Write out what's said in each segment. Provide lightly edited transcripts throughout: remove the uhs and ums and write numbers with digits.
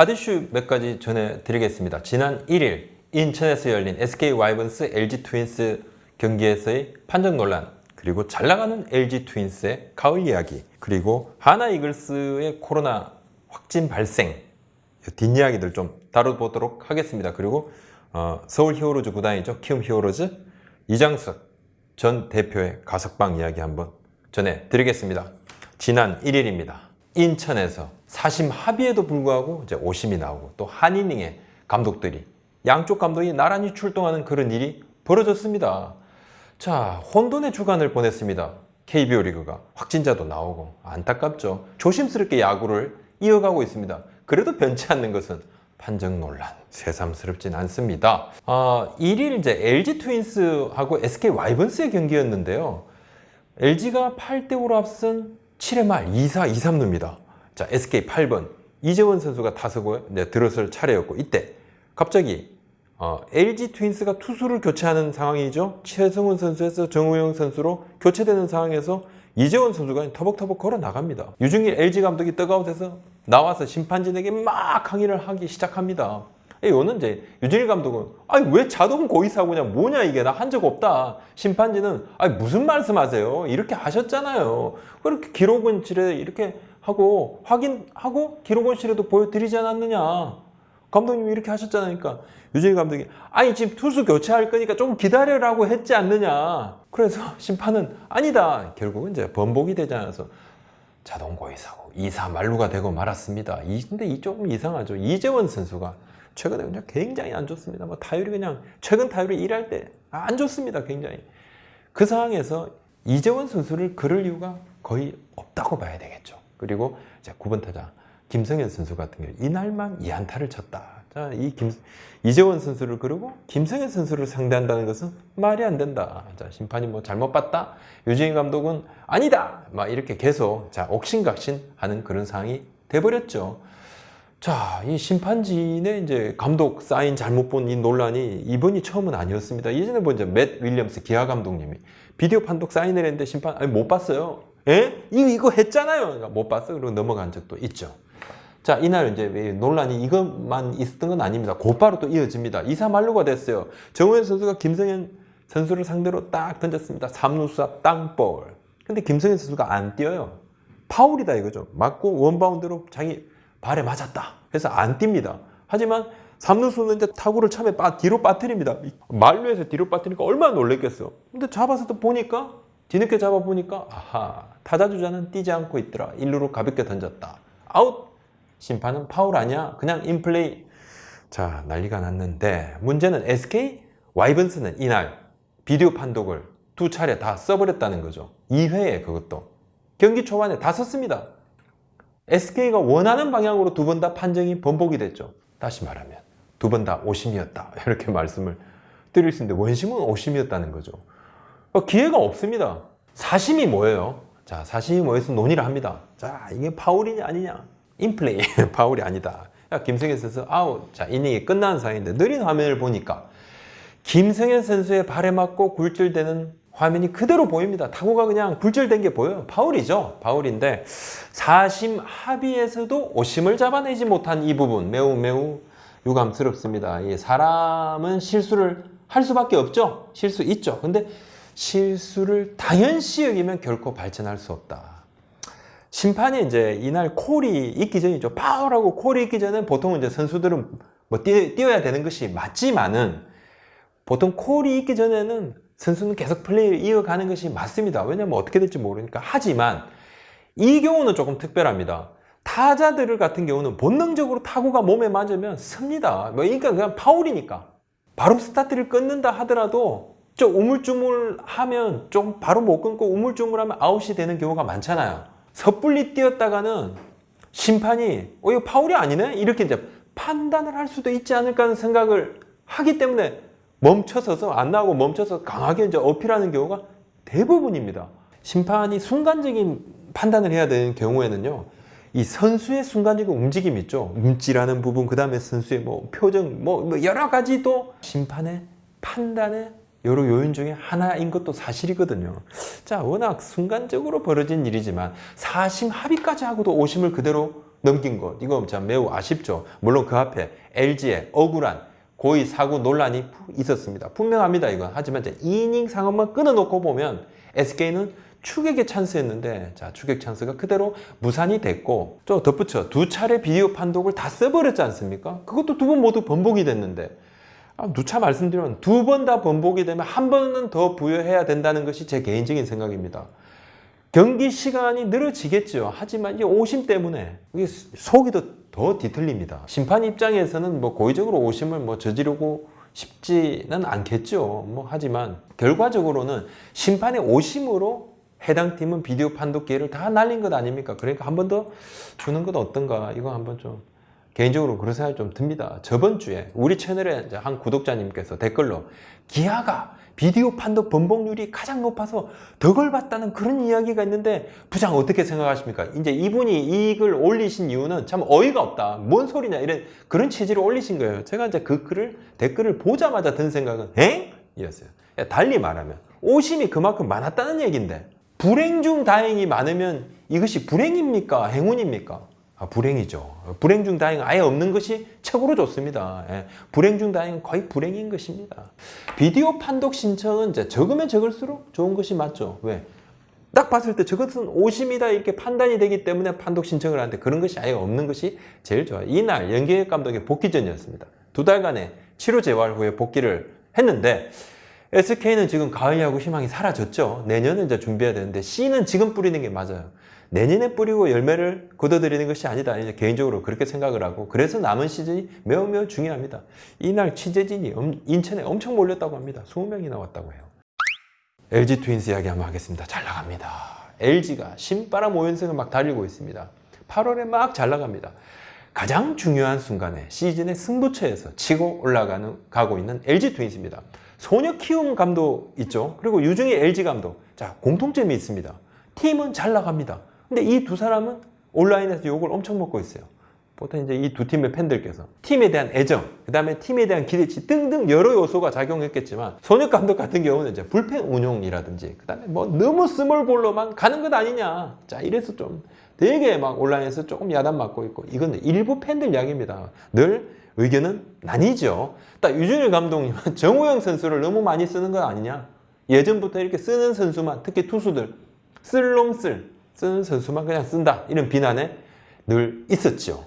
핫이슈 몇 가지 전해드리겠습니다. 지난 1일 인천에서 열린 SK 와이번스 LG 트윈스 경기에서의 판정 논란, 그리고 잘 나가는 LG 트윈스의 가을 이야기, 그리고 하나 이글스의 코로나 확진 발생 뒷이야기들 좀 다뤄보도록 하겠습니다. 그리고 서울 히어로즈 구단이죠. 키움 히어로즈 이장석 전 대표의 가석방 이야기 한번 전해드리겠습니다. 지난 1일입니다. 인천에서 사심 합의에도 불구하고 이제 오심이 나오고 또 한이닝의 감독들이 양쪽 감독이 나란히 출동하는 그런 일이 벌어졌습니다. 자, 혼돈의 주간을 보냈습니다. KBO 리그가 확진자도 나오고 안타깝죠. 조심스럽게 야구를 이어가고 있습니다. 그래도 변치 않는 것은 판정 논란. 새삼스럽진 않습니다. 1일 이제 LG 트윈스하고 SK 와이번스의 경기였는데요. LG가 8대5로 앞선 7회 말 2사 2삼루입니다. 자, SK 8번 이재원 선수가 타석에 들어설 차례였고, 이때 갑자기 LG 트윈스가 투수를 교체하는 상황이죠. 최성훈 선수에서 정우영 선수로 교체되는 상황에서 이재원 선수가 터벅터벅 걸어 나갑니다. 유중일 LG 감독이 떡아웃에서 나와서 심판진에게 막 항의를 하기 시작합니다. 이거는 이제 유중일 감독은 왜 자동 고의사고냐, 뭐냐 이게, 나 한 적 없다. 심판진은 무슨 말씀하세요, 이렇게 하셨잖아요. 그렇게 기록원실에 이렇게 하고 확인하고 기록원실에도 보여드리지 않았느냐, 감독님이 이렇게 하셨잖아요. 그러니까 유중일 감독이 지금 투수 교체할 거니까 조금 기다려라고 했지 않느냐. 그래서 심판은 아니다. 결국은 이제 번복이 되지 않아서 자동 고의사고 2사 만루가 되고 말았습니다. 근데 이 조금 이상하죠. 이재원 선수가 최근에 그냥 굉장히 안 좋습니다. 타율이 그냥 최근 타율이 1할 때 안 좋습니다. 굉장히. 그 상황에서 이재원 선수를 그럴 이유가 거의 없다고 봐야 되겠죠. 그리고 이제 9번 타자 김성현 선수 같은 경우 이날만 2안타를 쳤다. 자, 이재원 선수를 그러고 김성현 선수를 상대한다는 것은 말이 안 된다. 자, 심판이 잘못 봤다. 유진희 감독은 아니다. 이렇게 계속 옥신각신 하는 그런 상황이 돼버렸죠. 자, 이 심판진의 이제 감독 사인 잘못 본 이 논란이 이번이 처음은 아니었습니다. 예전에 이제 맷 윌리엄스 기아 감독님이 비디오 판독 사인을 했는데 심판 못 봤어요. 이거 했잖아요. 그러니까 못 봤어. 그리고 넘어간 적도 있죠. 자, 이날 이제 논란이 이것만 있었던 건 아닙니다. 곧바로 또 이어집니다. 2사 만루가 됐어요. 정우영 선수가 김성현 선수를 상대로 딱 던졌습니다. 3루수 앞 땅볼. 근데 김성현 선수가 안 뛰어요. 파울이다 이거죠. 맞고 원바운드로 자기 발에 맞았다. 그래서 안 뜁니다. 하지만 3루수는 이제 타구를 처음에 뒤로 빠뜨립니다. 만루에서 뒤로 빠뜨리니까 얼마나 놀랬겠어. 근데 잡아서 또 보니까, 뒤늦게 잡아보니까 아하, 타자 주자는 뛰지 않고 있더라. 1루로 가볍게 던졌다. 아웃. 심판은 파울 아니야, 그냥 인플레이. 자, 난리가 났는데 문제는 SK 와이번스는 이날 비디오 판독을 2차례 다 써버렸다는 거죠. 2회에 그것도 경기 초반에 다 썼습니다. SK가 원하는 방향으로 2번 다 판정이 번복이 됐죠. 다시 말하면 2번 다 오심이었다, 이렇게 말씀을 드릴 수 있는데 원심은 오심이었다는 거죠. 기회가 없습니다. 사심이 뭐예요? 자, 사심이 뭐해서 논의를 합니다. 자, 이게 파울이냐 아니냐, 인플레이. 파울이 아니다. 김성현 선수 아웃. 자, 이닝이 끝난 상황인데 느린 화면을 보니까 김성현 선수의 발에 맞고 굴절되는 화면이 그대로 보입니다. 타구가 그냥 굴절된 게 보여요. 파울이죠. 파울인데 사심 합의에서도 오심을 잡아내지 못한 이 부분 매우 유감스럽습니다. 사람은 실수를 할 수밖에 없죠. 실수 있죠. 근데 실수를 당연시 여기면 결코 발전할 수 없다. 심판이 이제 이날 콜이 있기 전이죠. 파울하고 콜이 있기 전에 보통 이제 선수들은 뛰어야 되는 것이 맞지만은, 보통 콜이 있기 전에는 선수는 계속 플레이를 이어가는 것이 맞습니다. 왜냐면 어떻게 될지 모르니까. 하지만 이 경우는 조금 특별합니다. 타자들 같은 경우는 본능적으로 타구가 몸에 맞으면 씁니다. 그러니까 그냥 파울이니까. 바로 스타트를 끊는다 하더라도 좀 우물쭈물하면 좀 바로 못 끊고 우물쭈물하면 아웃이 되는 경우가 많잖아요. 섣불리 뛰었다가는 심판이 이거 파울이 아니네? 이렇게 이제 판단을 할 수도 있지 않을까 하는 생각을 하기 때문에 멈춰서서, 안 나오고 멈춰서 강하게 이제 어필하는 경우가 대부분입니다. 심판이 순간적인 판단을 해야 되는 경우에는요, 이 선수의 순간적인 움직임 있죠. 움찔하는 부분, 그 다음에 선수의 표정, 여러 가지도 심판의 판단에 여러 요인 중에 하나인 것도 사실이거든요. 자, 워낙 순간적으로 벌어진 일이지만 사심 합의까지 하고도 오심을 그대로 넘긴 것, 이거 참 매우 아쉽죠. 물론 그 앞에 LG의 억울한 고의 사고 논란이 있었습니다. 분명합니다, 이건. 하지만 2이닝 상황만 끊어놓고 보면 SK는 추격의 찬스였는데, 자, 추격 찬스가 그대로 무산이 됐고, 또 덧붙여 두 차례 비디오 판독을 다 써버렸지 않습니까? 그것도 두 번 모두 번복이 됐는데, 누차 말씀드리면 두 번 다 번복이 되면 한 번은 더 부여해야 된다는 것이 제 개인적인 생각입니다. 경기 시간이 늘어지겠죠. 하지만 이 오심 때문에 이게 속이 더 뒤틀립니다. 심판 입장에서는 뭐 고의적으로 오심을 뭐 저지르고 싶지는 않겠죠. 뭐 하지만 결과적으로는 심판의 오심으로 해당 팀은 비디오 판독 기회를 다 날린 것 아닙니까? 그러니까 한 번 더 주는 것 어떤가? 이거 한번 좀 개인적으로 그런 생각이 좀 듭니다. 저번 주에 우리 채널에 한 구독자님께서 댓글로 기아가 비디오 판독 번복률이 가장 높아서 덕을 봤다는 그런 이야기가 있는데 부장 어떻게 생각하십니까? 이제 이분이 이 글 올리신 이유는 참 어이가 없다. 뭔 소리냐 이런 그런 취지로 올리신 거예요. 제가 이제 그 댓글을 보자마자 든 생각은 엥? 이었어요. 달리 말하면 오심이 그만큼 많았다는 얘기인데 불행 중 다행이 많으면 이것이 불행입니까? 행운입니까? 불행이죠. 불행 중 다행 아예 없는 것이 최고로 좋습니다. 예. 불행 중 다행은 거의 불행인 것입니다. 비디오 판독 신청은 이제 적으면 적을수록 좋은 것이 맞죠. 왜? 딱 봤을 때 저것은 오심이다 이렇게 판단이 되기 때문에 판독 신청을 하는데 그런 것이 아예 없는 것이 제일 좋아요. 이날 연기혁 감독의 복귀전이었습니다. 2달간의 치료 재활 후에 복귀를 했는데 SK는 지금 가을 야구 희망이 사라졌죠. 내년은 이제 준비해야 되는데 씨는 지금 뿌리는 게 맞아요. 내년에 뿌리고 열매를 거둬들이는 것이 아니다. 이제 개인적으로 그렇게 생각을 하고 그래서 남은 시즌이 매우 중요합니다. 이날 취재진이 인천에 엄청 몰렸다고 합니다. 20명이 나왔다고 해요. LG 트윈스 이야기 한번 하겠습니다. 잘 나갑니다. LG가 신바람 5연승을 막 달리고 있습니다. 8월에 막 잘 나갑니다. 가장 중요한 순간에 시즌의 승부처에서 치고 가고 있는 LG 트윈스입니다. 소녀 키움 감독 있죠. 그리고 유중희 LG 감독. 자, 공통점이 있습니다. 팀은 잘 나갑니다. 근데 이 두 사람은 온라인에서 욕을 엄청 먹고 있어요. 보통 이제 이 두 팀의 팬들께서 팀에 대한 애정, 그 다음에 팀에 대한 기대치 등등 여러 요소가 작용했겠지만 손혁 감독 같은 경우는 이제 불펜 운용이라든지 그 다음에 뭐 너무 스몰볼로만 가는 것 아니냐. 자, 이래서 좀 되게 막 온라인에서 조금 야단 맞고 있고 이건 일부 팬들 이야기입니다. 늘 의견은 나뉘죠. 딱 유준일 감독님은 정우영 선수를 너무 많이 쓰는 거 아니냐. 예전부터 이렇게 쓰는 선수만 특히 투수들 쓸놈쓸 쓰는 선수만 그냥 쓴다 이런 비난에 늘 있었죠.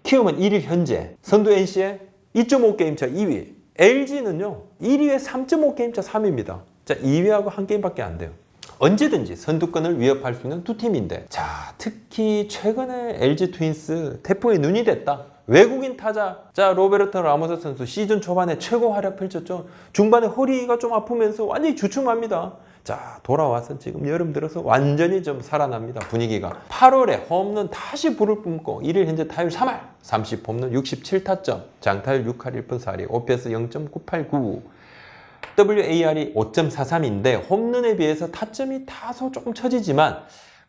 키움은 1위 현재 선두 NC의 2.5게임차 2위 LG는요 1위에 3.5게임차 3위입니다. 자, 2위하고 한 게임밖에 안 돼요. 언제든지 선두권을 위협할 수 있는 두 팀인데 자, 특히 최근에 LG 트윈스 태풍의 눈이 됐다. 외국인 타자 자 로베르토 라모스 선수 시즌 초반에 최고 활약 펼쳤죠. 중반에 허리가 좀 아프면서 완전히 주춤합니다. 자, 돌아와서 지금 여름 들어서 완전히 좀 살아납니다. 분위기가. 8월에 홈런 다시 불을 뿜고 1일 현재 타율 3할 30홈런 67타점 장타율 6할 1푼 4리 OPS 0.989 WAR이 5.43인데 홈런에 비해서 타점이 다소 조금 처지지만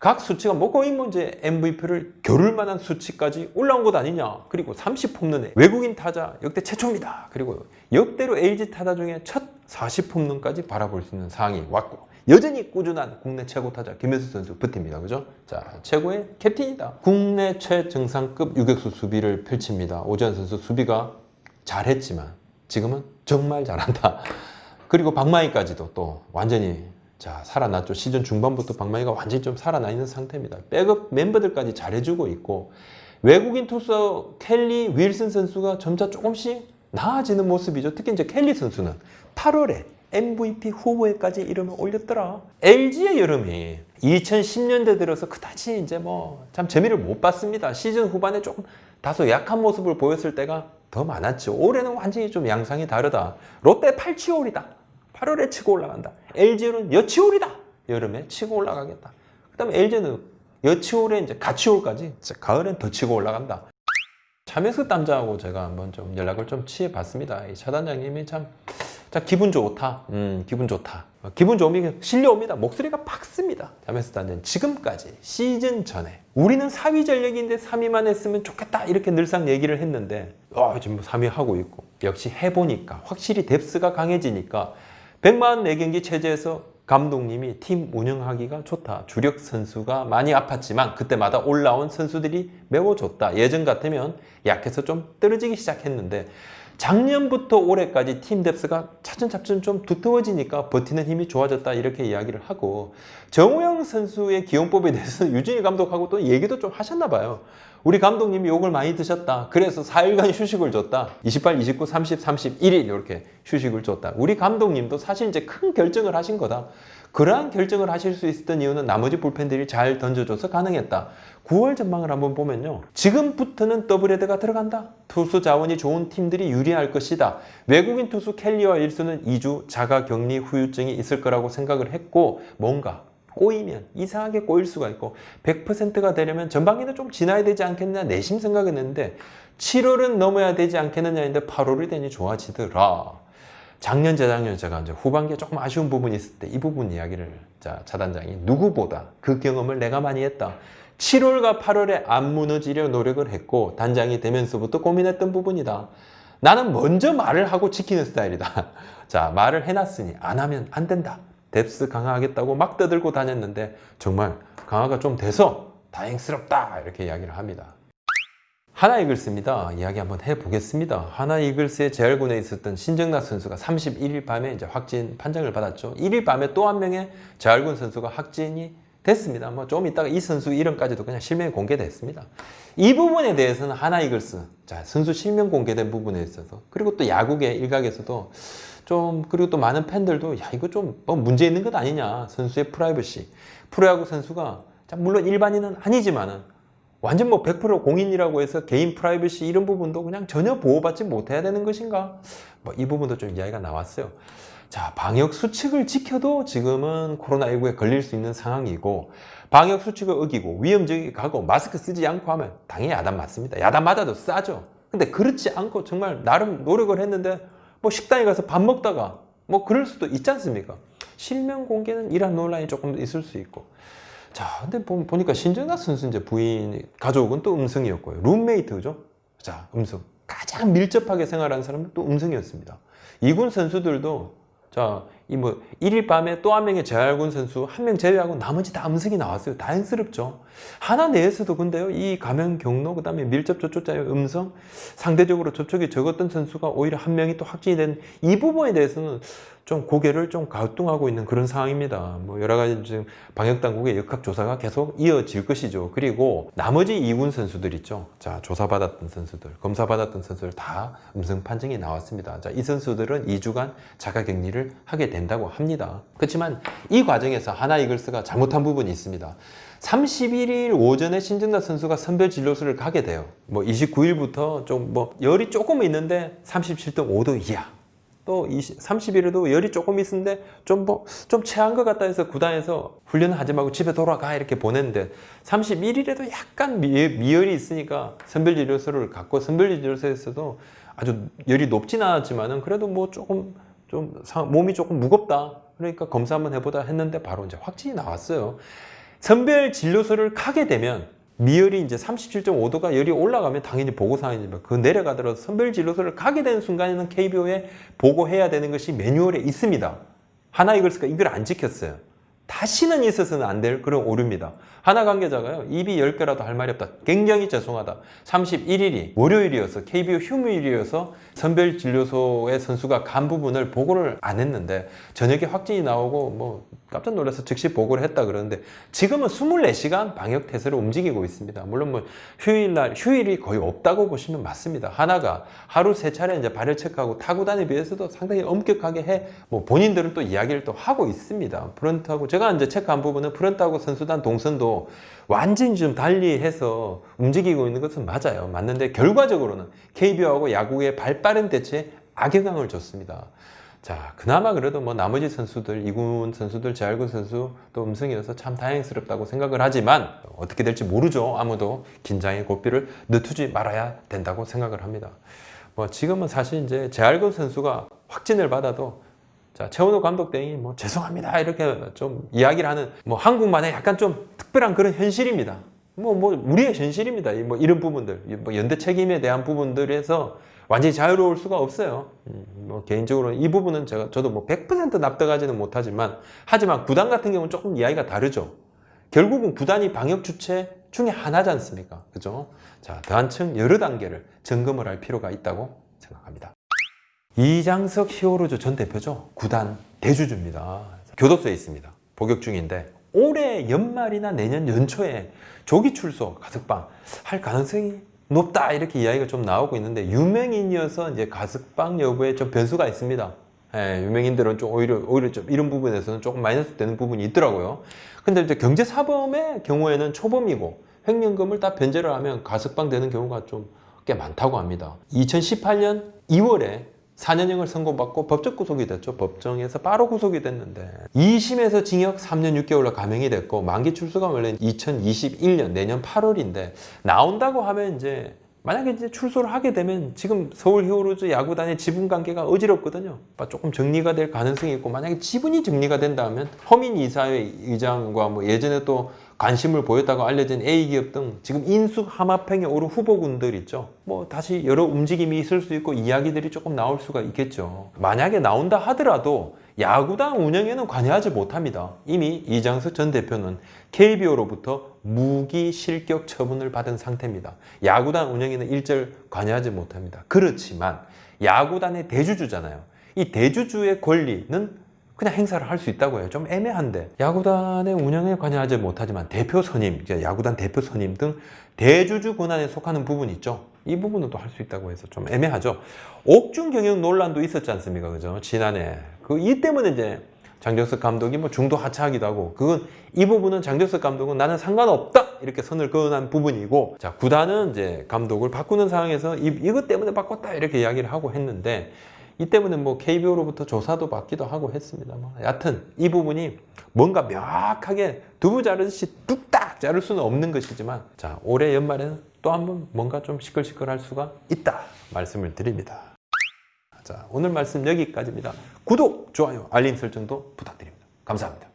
각 수치가 뭐 거의 뭐 이제 MVP를 겨룰 만한 수치까지 올라온 것 아니냐. 그리고 30홈런에 외국인 타자 역대 최초입니다. 그리고 역대로 LG 타자 중에 첫 40홈런까지 바라볼 수 있는 상황이 왔고 여전히 꾸준한 국내 최고 타자 김현수 선수 버팁니다. 그죠? 자, 최고의 캡틴이다. 국내 최정상급 유격수 수비를 펼칩니다. 오지환 선수 수비가 잘했지만 지금은 정말 잘한다. 그리고 박마이까지도 또 완전히 자, 살아났죠. 시즌 중반부터 박마이가 완전히 좀 살아나 있는 상태입니다. 백업 멤버들까지 잘해주고 있고 외국인 투수 켈리 윌슨 선수가 점차 조금씩 나아지는 모습이죠. 특히 이제 켈리 선수는 8월에 MVP 후보에까지 이름을 올렸더라. LG의 여름이 2010년대 들어서 그다지 이제 뭐 참 재미를 못 봤습니다. 시즌 후반에 조금 다소 약한 모습을 보였을 때가 더 많았죠. 올해는 완전히 좀 양상이 다르다. 롯데 8치올이다. 8월에 치고 올라간다. LG는 여치올이다. 여름에 치고 올라가겠다. 그 다음에 LG는 여치올에 이제 가치올까지 가을엔 더 치고 올라간다. 차명석 담자하고 제가 한번 좀 연락을 좀 취해봤습니다. 이 차단장님이 참 기분 좋다. 기분 좋다. 기분 좋으면 실려옵니다. 목소리가 박습니다. 차명석 담자는 지금까지 시즌 전에 우리는 4위 전력인데 3위만 했으면 좋겠다. 이렇게 늘상 얘기를 했는데 지금 3위 하고 있고 역시 해보니까 확실히 뎁스가 강해지니까 144경기 체제에서 감독님이 팀 운영하기가 좋다. 주력 선수가 많이 아팠지만 그때마다 올라온 선수들이 매우 좋다. 예전 같으면 약해서 좀 떨어지기 시작했는데 작년부터 올해까지 팀 뎁스가 차츰차츰 좀 두터워지니까 버티는 힘이 좋아졌다 이렇게 이야기를 하고 정우영 선수의 기용법에 대해서 유진희 감독하고 또 얘기도 좀 하셨나 봐요. 우리 감독님이 욕을 많이 드셨다. 그래서 4일간 휴식을 줬다. 28, 29, 30, 31일 이렇게 휴식을 줬다. 우리 감독님도 사실 이제 큰 결정을 하신 거다. 그러한 결정을 하실 수 있었던 이유는 나머지 불펜들이 잘 던져줘서 가능했다. 9월 전망을 한번 보면요. 지금부터는 더블헤드가 들어간다. 투수 자원이 좋은 팀들이 유리할 것이다. 외국인 투수 켈리와 일수는 2주 자가격리 후유증이 있을 거라고 생각을 했고 뭔가 꼬이면 이상하게 꼬일 수가 있고 100%가 되려면 전반기는 좀 지나야 되지 않겠느냐 내심 생각은 했는데 7월은 넘어야 되지 않겠느냐인데 8월이 되니 좋아지더라. 작년 재작년 제가 이제 후반기에 조금 아쉬운 부분이 있을 때 이 부분 이야기를 차 단장이 누구보다 그 경험을 내가 많이 했다. 7월과 8월에 안 무너지려 노력을 했고 단장이 되면서부터 고민했던 부분이다. 나는 먼저 말을 하고 지키는 스타일이다. 자, 말을 해놨으니 안 하면 안 된다. 뎁스 강화하겠다고 막 떠들고 다녔는데 정말 강화가 좀 돼서 다행스럽다 이렇게 이야기를 합니다. 하나 이글스입니다. 이야기 한번 해보겠습니다. 하나 이글스의 재활군에 있었던 신정락 선수가 31일 밤에 이제 확진 판정을 받았죠. 1일 밤에 또 한 명의 재활군 선수가 확진이 됐습니다. 뭐 좀 이따가 이 선수 이름까지도 그냥 실명이 공개됐습니다. 이 부분에 대해서는 하나 이글스, 자, 선수 실명 공개된 부분에 있어서 그리고 또 야구계 일각에서도 좀 그리고 또 많은 팬들도 야 이거 좀 뭐 문제 있는 것 아니냐 선수의 프라이버시 프로야구 선수가 자, 물론 일반인은 아니지만은 완전 뭐 100% 공인이라고 해서 개인 프라이버시 이런 부분도 그냥 전혀 보호받지 못해야 되는 것인가 뭐 이 부분도 좀 이야기가 나왔어요. 자, 방역 수칙을 지켜도 지금은 코로나19에 걸릴 수 있는 상황이고 방역 수칙을 어기고 위험지역에 가고 마스크 쓰지 않고 하면 당연히 야단 맞습니다. 야단 맞아도 싸죠. 근데 그렇지 않고 정말 나름 노력을 했는데 뭐 식당에 가서 밥 먹다가 뭐 그럴 수도 있지 않습니까? 실명 공개는 이런 논란이 조금 있을 수 있고. 자, 근데 보니까 신정락 선수 이제 부인 가족은 또 음성이었고요. 룸메이트죠. 자, 음성. 가장 밀접하게 생활하는 사람은 또 음성이었습니다. 이군 선수들도 자, 이 뭐 1일 밤에 또 한 명의 재활군 선수 한 명 제외하고 나머지 다 음성이 나왔어요. 다행스럽죠. 하나 내에서도 근데요, 이 감염 경로 그다음에 밀접 접촉자의 음성 상대적으로 접촉이 적었던 선수가 오히려 한 명이 또 확진이 된 이 부분에 대해서는 좀 고개를 좀 갸우뚱하고 있는 그런 상황입니다. 뭐 여러 가지 지금 방역 당국의 역학 조사가 계속 이어질 것이죠. 그리고 나머지 2군 선수들 있죠. 자, 조사받았던 선수들, 검사받았던 선수들 다 음성 판정이 나왔습니다. 자, 이 선수들은 2주간 자가격리를 하게 된다고 합니다. 그렇지만 이 과정에서 하나 이글스가 잘못한 부분이 있습니다. 31일 오전에 신정락 선수가 선별 진료소를 가게 돼요. 뭐 29일부터 좀 뭐 열이 조금 있는데 37.5도 이하. 또 30일에도 열이 조금 있는데 좀 체한 것 같다 해서 구단에서 훈련하지 말고 집에 돌아가 이렇게 보냈는데 31일에도 약간 미열이 있으니까 선별진료소를 갔고 선별진료소에서도 아주 열이 높진 않았지만은 그래도 뭐 조금 몸이 조금 무겁다 그러니까 검사 한번 해보다 했는데 바로 이제 확진이 나왔어요. 선별진료소를 가게 되면 미열이 이제 37.5도가 열이 올라가면 당연히 보고사항이지만 그 내려가더라도 선별진료소를 가게 되는 순간에는 KBO에 보고해야 되는 것이 매뉴얼에 있습니다. 하나 이글스가 이걸 안 지켰어요. 다시는 있어서는 안 될 그런 오류입니다. 하나 관계자가요, 입이 10개라도 할 말이 없다. 굉장히 죄송하다. 31일이 월요일이어서 KBO 휴무일이어서 선별진료소의 선수가 간 부분을 보고를 안 했는데 저녁에 확진이 나오고 뭐 깜짝 놀라서 즉시 보고를 했다 그러는데 지금은 24시간 방역태세로 움직이고 있습니다. 물론 뭐 휴일이 거의 없다고 보시면 맞습니다. 하나가 하루 3차례 이제 발열 체크하고 타구단에 비해서도 상당히 엄격하게 뭐 본인들은 또 이야기를 또 하고 있습니다. 프런트하고 제가 이제 체크한 부분은 프런트하고 선수단 동선도 완전히 좀 달리해서 움직이고 있는 것은 맞아요. 맞는데 결과적으로는 KBO하고 야구의 발빠른 대처에 악영향을 줬습니다. 자, 그나마 그래도 뭐 나머지 선수들, 2군 선수들, 재활군 선수 또 음성이어서 참 다행스럽다고 생각을 하지만 어떻게 될지 모르죠. 아무도 긴장의 고삐를 늦추지 말아야 된다고 생각을 합니다. 뭐 지금은 사실 이제 재활군 선수가 확진을 받아도 자, 최원호 감독 땡이 뭐 죄송합니다 이렇게 좀 이야기를 하는 뭐 한국만의 약간 좀 특별한 그런 현실입니다. 뭐 우리의 현실입니다. 이런 부분들, 뭐 연대 책임에 대한 부분들에서 완전히 자유로울 수가 없어요. 뭐 개인적으로 이 부분은 저도 뭐 100% 납득하지는 못하지만, 하지만 구단 같은 경우는 조금 이야기가 다르죠. 결국은 구단이 방역 주체 중에 하나지 않습니까? 그죠? 자, 더한층 여러 단계를 점검을 할 필요가 있다고 생각합니다. 이장석 히어로즈 전 대표죠. 구단 대주주입니다. 교도소에 있습니다. 복역 중인데 올해 연말이나 내년 연초에 조기 출소 가석방 할 가능성이 높다, 이렇게 이야기가 좀 나오고 있는데, 유명인이어서 이제 가석방 여부에 좀 변수가 있습니다. 예, 유명인들은 좀 오히려 좀 이런 부분에서는 조금 마이너스 되는 부분이 있더라고요. 근데 이제 경제사범의 경우에는 초범이고 횡령금을 다 변제를 하면 가석방 되는 경우가 좀 꽤 많다고 합니다. 2018년 2월에 4년형을 선고받고 법적 구속이 됐죠. 법정에서 바로 구속이 됐는데 2심에서 징역 3년 6개월로 감형이 됐고, 만기 출소가 원래 2021년 내년 8월인데 나온다고 하면 이제 만약에 이제 출소를 하게 되면 지금 서울 히어로즈 야구단의 지분 관계가 어지럽거든요. 조금 정리가 될 가능성이 있고, 만약에 지분이 정리가 된다면 허민 이사회 의장과 뭐 예전에 또 관심을 보였다고 알려진 A기업 등 지금 인수 함합행에 오른 후보군들 있죠. 뭐 다시 여러 움직임이 있을 수 있고 이야기들이 조금 나올 수가 있겠죠. 만약에 나온다 하더라도 야구단 운영에는 관여하지 못합니다. 이미 이장석 전 대표는 KBO로부터 무기 실격 처분을 받은 상태입니다. 야구단 운영에는 일절 관여하지 못합니다. 그렇지만 야구단의 대주주잖아요. 이 대주주의 권리는 그냥 행사를 할 수 있다고 해요. 좀 애매한데, 야구단의 운영에 관여하지 못하지만 대표 선임, 야구단 대표 선임 등 대주주 권한에 속하는 부분이 있죠. 이 부분은 또 할 수 있다고 해서 좀 애매하죠. 옥중 경영 논란도 있었지 않습니까? 그죠? 지난해 이 때문에 이제 장정석 감독이 뭐 중도 하차하기도 하고, 이 부분은 장정석 감독은 나는 상관없다, 이렇게 선을 그어난 부분이고, 자, 구단은 이제 감독을 바꾸는 상황에서 이것 때문에 바꿨다, 이렇게 이야기를 하고 했는데, 이 때문에 뭐 KBO로부터 조사도 받기도 하고 했습니다만, 여하튼 이 부분이 뭔가 명확하게 두부 자르듯이 뚝딱 자를 수는 없는 것이지만, 자, 올해 연말에는 또 한 번 뭔가 좀 시끌시끌할 수가 있다 말씀을 드립니다. 자, 오늘 말씀 여기까지입니다. 구독, 좋아요, 알림 설정도 부탁드립니다. 감사합니다.